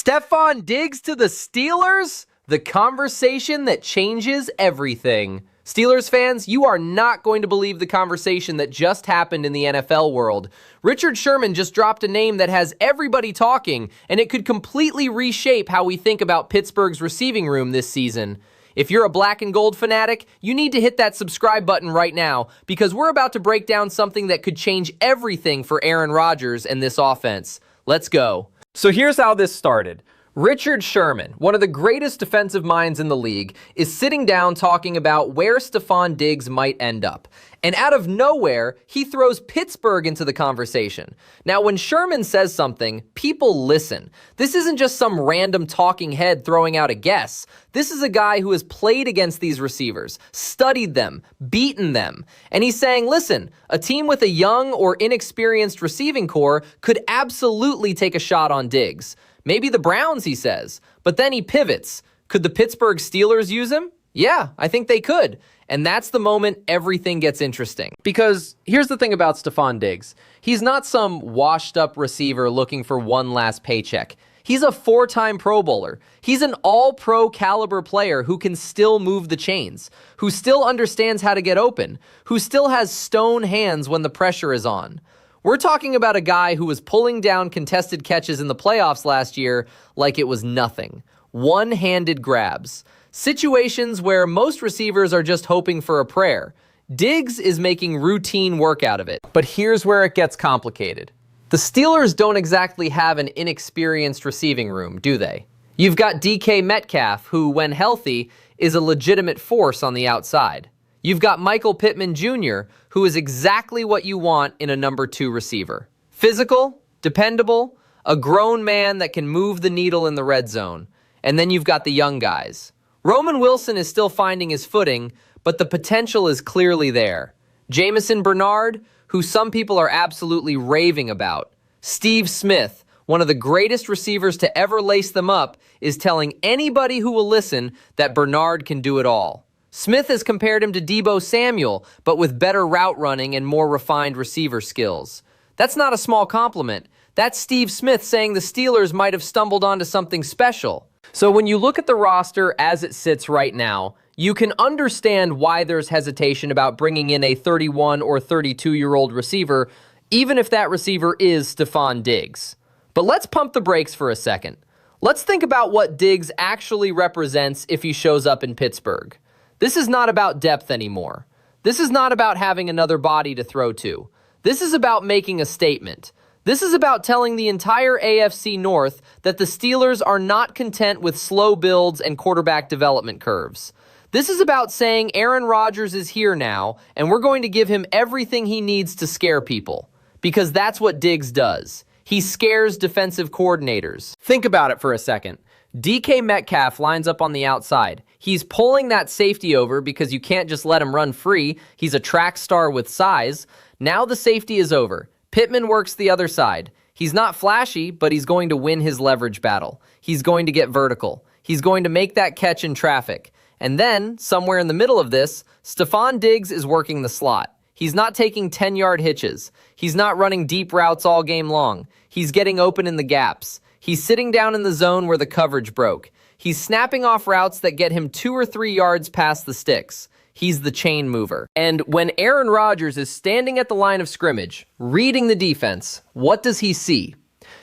Stefon Diggs to the Steelers? The conversation that changes everything. Steelers fans, you are not going to believe the conversation that just happened in the NFL world. Richard Sherman just dropped a name that has everybody talking, and it could completely reshape how we think about Pittsburgh's receiving room this season. If you're a black and gold fanatic, you need to hit that subscribe button right now, because we're about to break down something that could change everything for Aaron Rodgers and this offense. Let's go. So here's how this started. Richard Sherman, one of the greatest defensive minds in the league, is sitting down talking about where Stefon Diggs might end up. And out of nowhere, he throws Pittsburgh into the conversation. Now, when Sherman says something, people listen. This isn't just some random talking head throwing out a guess. This is a guy who has played against these receivers, studied them, beaten them. And he's saying, listen, a team with a young or inexperienced receiving core could absolutely take a shot on Diggs. Maybe the Browns, he says. But then he pivots. Could the Pittsburgh Steelers use him? Yeah, I think they could. And that's the moment everything gets interesting. Because here's the thing about Stefon Diggs. He's not some washed-up receiver looking for one last paycheck. He's a four-time Pro Bowler. He's an all-pro caliber player who can still move the chains, who still understands how to get open, who still has stone hands when the pressure is on. We're talking about a guy who was pulling down contested catches in the playoffs last year like it was nothing. One-handed grabs. Situations where most receivers are just hoping for a prayer. Diggs is making routine work out of it. But here's where it gets complicated. The Steelers don't exactly have an inexperienced receiving room, do they? You've got DK Metcalf, who, when healthy, is a legitimate force on the outside. You've got Michael Pittman Jr., who is exactly what you want in a number 2 receiver. Physical, dependable, a grown man that can move the needle in the red zone. And then you've got the young guys. Roman Wilson is still finding his footing, but the potential is clearly there. Jamison Bernard, who some people are absolutely raving about. Steve Smith, one of the greatest receivers to ever lace them up, is telling anybody who will listen that Bernard can do it all. Smith has compared him to Deebo Samuel, but with better route running and more refined receiver skills. That's not a small compliment. That's Steve Smith saying the Steelers might have stumbled onto something special. So when you look at the roster as it sits right now, you can understand why there's hesitation about bringing in a 31 or 32-year-old receiver, even if that receiver is Stefon Diggs. But let's pump the brakes for a second. Let's think about what Diggs actually represents if he shows up in Pittsburgh. This is not about depth anymore. This is not about having another body to throw to. This is about making a statement. This is about telling the entire AFC North that the Steelers are not content with slow builds and quarterback development curves. This is about saying Aaron Rodgers is here now, and we're going to give him everything he needs to scare people. Because that's what Diggs does. He scares defensive coordinators. Think about it for a second. DK Metcalf lines up on the outside. He's pulling that safety over because you can't just let him run free. He's a track star with size. Now the safety is over. Pittman works the other side. He's not flashy, but he's going to win his leverage battle. He's going to get vertical. He's going to make that catch in traffic. And then, somewhere in the middle of this, Stefon Diggs is working the slot. He's not taking 10-yard hitches. He's not running deep routes all game long. He's getting open in the gaps. He's sitting down in the zone where the coverage broke. He's snapping off routes that get him 2 or 3 yards past the sticks. He's the chain mover. And when Aaron Rodgers is standing at the line of scrimmage, reading the defense, what does he see?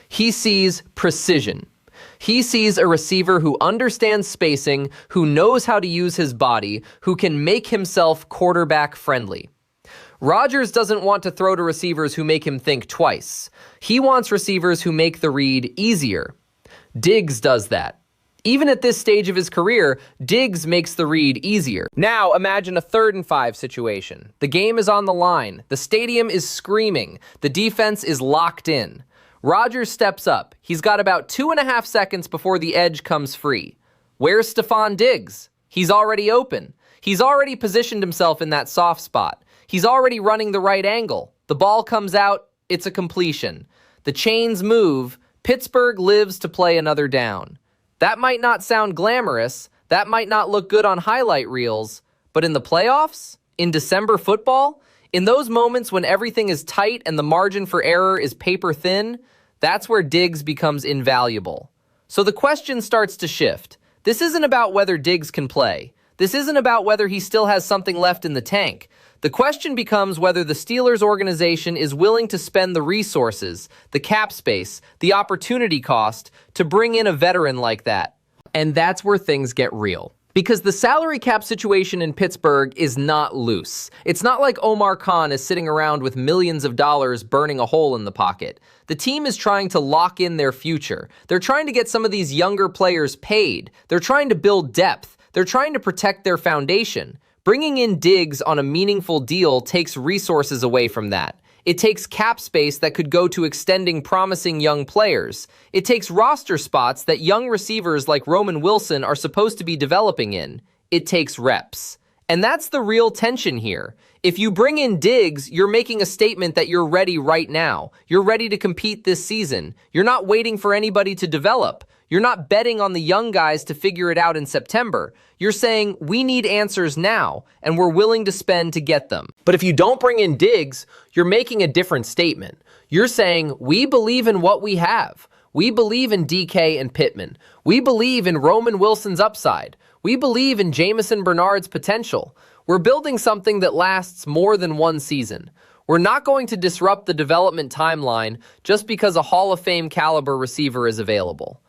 He sees precision. He sees a receiver who understands spacing, who knows how to use his body, who can make himself quarterback friendly. Rodgers doesn't want to throw to receivers who make him think twice. He wants receivers who make the read easier. Diggs does that. Even at this stage of his career, Diggs makes the read easier. Now imagine a 3rd and 5 situation. The game is on the line. The stadium is screaming. The defense is locked in. Rodgers steps up. He's got about 2.5 seconds before the edge comes free. Where's Stefon Diggs? He's already open. He's already positioned himself in that soft spot. He's already running the right angle. The ball comes out. It's a completion. The chains move. Pittsburgh lives to play another down. That might not sound glamorous, that might not look good on highlight reels, but in the playoffs, in December football, in those moments when everything is tight and the margin for error is paper thin, that's where Diggs becomes invaluable. So the question starts to shift. This isn't about whether Diggs can play. This isn't about whether he still has something left in the tank. The question becomes whether the Steelers organization is willing to spend the resources, the cap space, the opportunity cost to bring in a veteran like that. And that's where things get real. Because the salary cap situation in Pittsburgh is not loose. It's not like Omar Khan is sitting around with millions of dollars burning a hole in the pocket. The team is trying to lock in their future. They're trying to get some of these younger players paid. They're trying to build depth. They're trying to protect their foundation. Bringing in Diggs on a meaningful deal takes resources away from that. It takes cap space that could go to extending promising young players. It takes roster spots that young receivers like Roman Wilson are supposed to be developing in. It takes reps. And that's the real tension here. If you bring in Diggs, you're making a statement that you're ready right now. You're ready to compete this season. You're not waiting for anybody to develop. You're not betting on the young guys to figure it out in September. You're saying, we need answers now, and we're willing to spend to get them. But if you don't bring in Diggs, you're making a different statement. You're saying, we believe in what we have. We believe in DK and Pittman. We believe in Roman Wilson's upside. We believe in Jamison Bernard's potential. We're building something that lasts more than one season. We're not going to disrupt the development timeline just because a Hall of Fame caliber receiver is available.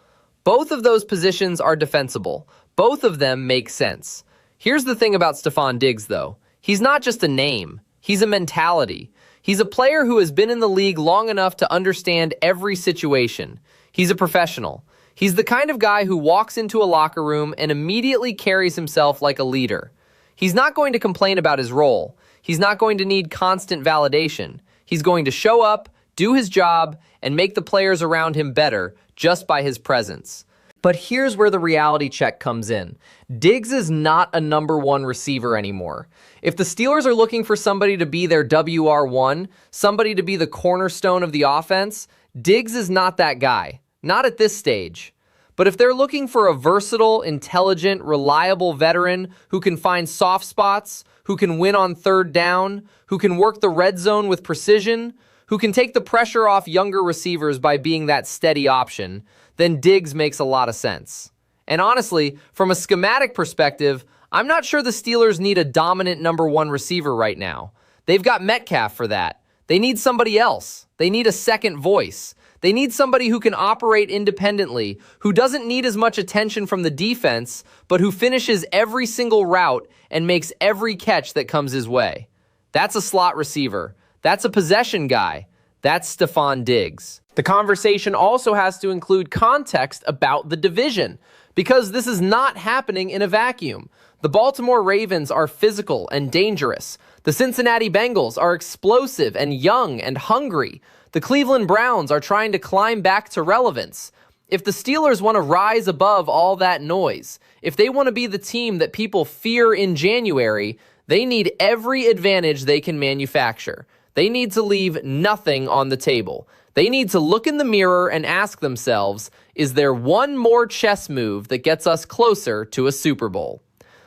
Both of those positions are defensible. Both of them make sense. Here's the thing about Stefon Diggs, though. He's not just a name. He's a mentality. He's a player who has been in the league long enough to understand every situation. He's a professional. He's the kind of guy who walks into a locker room and immediately carries himself like a leader. He's not going to complain about his role. He's not going to need constant validation. He's going to show up, do his job, and make the players around him better just by his presence. But here's where the reality check comes in. Diggs is not a number one receiver anymore. If the Steelers are looking for somebody to be their WR1, somebody to be the cornerstone of the offense, Diggs is not that guy. Not at this stage. But if they're looking for a versatile, intelligent, reliable veteran who can find soft spots, who can win on third down, who can work the red zone with precision, who can take the pressure off younger receivers by being that steady option, then Diggs makes a lot of sense. And honestly, from a schematic perspective, I'm not sure the Steelers need a dominant number one receiver right now. They've got Metcalf for that. They need somebody else. They need a second voice. They need somebody who can operate independently, who doesn't need as much attention from the defense, but who finishes every single route and makes every catch that comes his way. That's a slot receiver. That's a possession guy. That's Stefon Diggs. The conversation also has to include context about the division, because this is not happening in a vacuum. The Baltimore Ravens are physical and dangerous. The Cincinnati Bengals are explosive and young and hungry. The Cleveland Browns are trying to climb back to relevance. If the Steelers want to rise above all that noise, if they want to be the team that people fear in January, they need every advantage they can manufacture. They need to leave nothing on the table. They need to look in the mirror and ask themselves, is there one more chess move that gets us closer to a Super Bowl?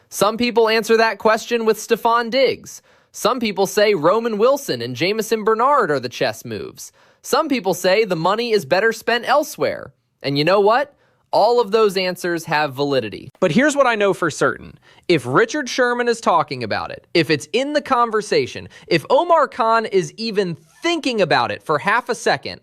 Some people answer that question with Stefon Diggs. Some people say Roman Wilson and Jamison Bernard are the chess moves. Some people say the money is better spent elsewhere. And you know what? All of those answers have validity. But here's what I know for certain. If Richard Sherman is talking about it, if it's in the conversation, if Omar Khan is even thinking about it for half a second,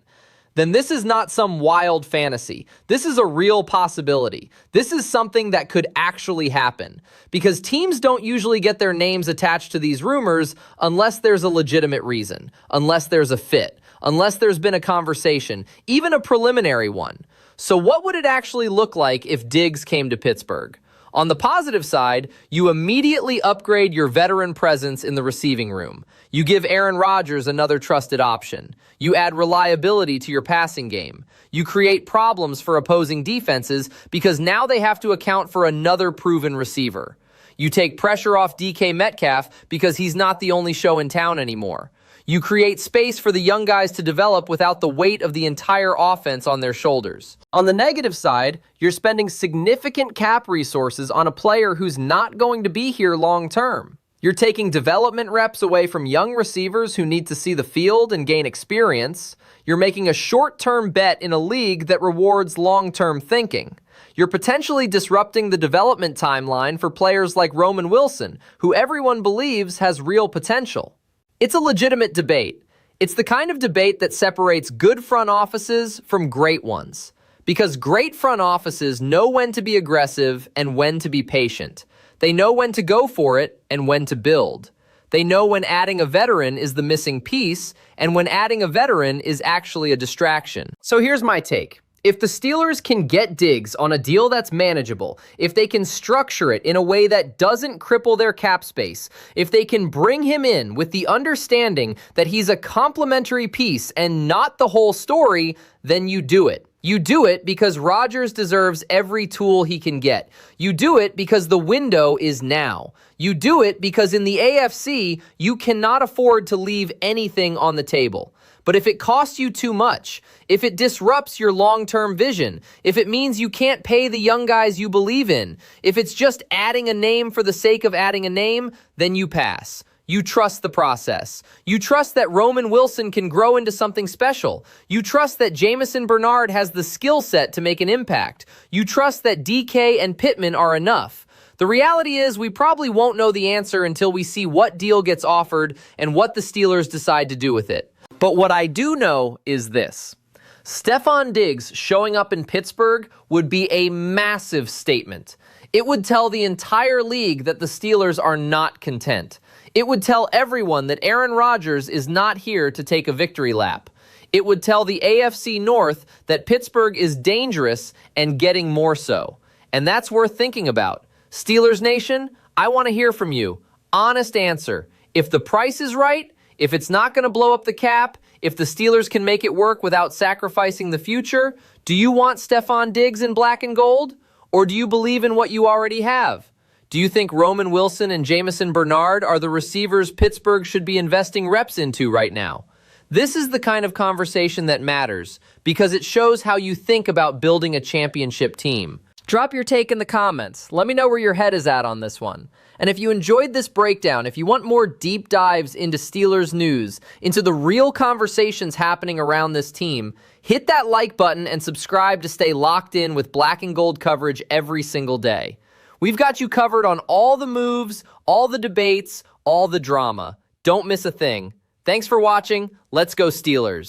then this is not some wild fantasy. This is a real possibility. This is something that could actually happen. Because teams don't usually get their names attached to these rumors unless there's a legitimate reason, unless there's a fit, unless there's been a conversation, even a preliminary one. So what would it actually look like if Diggs came to Pittsburgh? On the positive side, you immediately upgrade your veteran presence in the receiving room. You give Aaron Rodgers another trusted option. You add reliability to your passing game. You create problems for opposing defenses because now they have to account for another proven receiver. You take pressure off DK Metcalf because he's not the only show in town anymore. You create space for the young guys to develop without the weight of the entire offense on their shoulders. On the negative side, you're spending significant cap resources on a player who's not going to be here long term. You're taking development reps away from young receivers who need to see the field and gain experience. You're making a short-term bet in a league that rewards long-term thinking. You're potentially disrupting the development timeline for players like Roman Wilson, who everyone believes has real potential. It's a legitimate debate. It's the kind of debate that separates good front offices from great ones. Because great front offices know when to be aggressive and when to be patient. They know when to go for it and when to build. They know when adding a veteran is the missing piece and when adding a veteran is actually a distraction. So here's my take. If the Steelers can get Diggs on a deal that's manageable, if they can structure it in a way that doesn't cripple their cap space, if they can bring him in with the understanding that he's a complementary piece and not the whole story, then you do it. You do it because Rodgers deserves every tool he can get. You do it because the window is now. You do it because in the AFC, you cannot afford to leave anything on the table. But if it costs you too much, if it disrupts your long-term vision, if it means you can't pay the young guys you believe in, if it's just adding a name for the sake of adding a name, then you pass. You trust the process. You trust that Roman Wilson can grow into something special. You trust that Jamison Bernard has the skill set to make an impact. You trust that DK and Pittman are enough. The reality is we probably won't know the answer until we see what deal gets offered and what the Steelers decide to do with it. But what I do know is this. Stefon Diggs showing up in Pittsburgh would be a massive statement. It would tell the entire league that the Steelers are not content. It would tell everyone that Aaron Rodgers is not here to take a victory lap. It would tell the AFC North that Pittsburgh is dangerous and getting more so. And that's worth thinking about. Steelers Nation, I want to hear from you. Honest answer. If the price is right, if it's not going to blow up the cap, if the Steelers can make it work without sacrificing the future, do you want Stefon Diggs in black and gold? Or do you believe in what you already have? Do you think Roman Wilson and Jamison Bernard are the receivers Pittsburgh should be investing reps into right now? This is the kind of conversation that matters because it shows how you think about building a championship team. Drop your take in the comments. Let me know where your head is at on this one. And if you enjoyed this breakdown, if you want more deep dives into Steelers news, into the real conversations happening around this team, hit that like button and subscribe to stay locked in with black and gold coverage every single day. We've got you covered on all the moves, all the debates, all the drama. Don't miss a thing. Thanks for watching. Let's go Steelers.